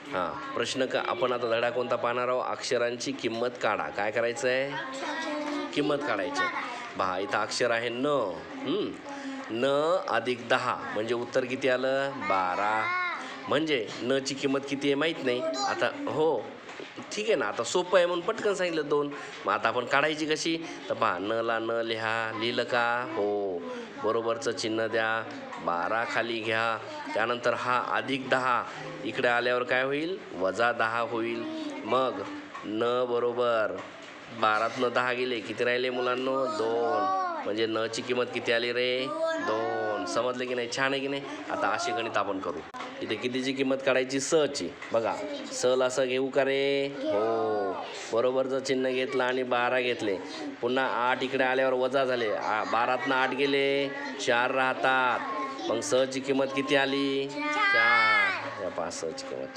हां, प्रश्न का आपण आता धडा कोणता पाहणार आहोत? अक्षरांची किंमत काढा. काय करायचं आहे? किंमत काढायची. पहा इथं अक्षर आहे न. न अधिक 10 म्हणजे उत्तर किती आलं? 12. म्हणजे न ची किंमत किती आहे माहीत नाही. आता हो ठीक आहे ना, आता सोपं आहे म्हणून पटकन सांगितलं 2. मग आता आपण काढायची कशी? तर पहा न ला न लिहिलं का? हो, बरोबरचं चिन्ह द्या. 12 खाली घ्या. त्यानंतर हा अधिक 10 इकडे आल्यावर काय होईल? वजा 10 होईल. मग न बरोबर 12तनं 10 गेले, किती राहिले मुलांनो? 2. म्हणजे न ची किंमत किती आली रे? 2. समजलं की नाही? छान आहे की नाही? आता असे गणित आपण करू. इथे कितीची किंमत काढायची? स ची. बघा स ला असं घेऊ का रे? हो, बरोबरचं चिन्ह घेतलं आणि 12 घेतले. पुन्हा 8 इकडे आल्यावर वजा झाले. 12तनं 8 गेले, 4 राहतात. मग स ची किंमत किती आली? 4. या पहा स ची किंमत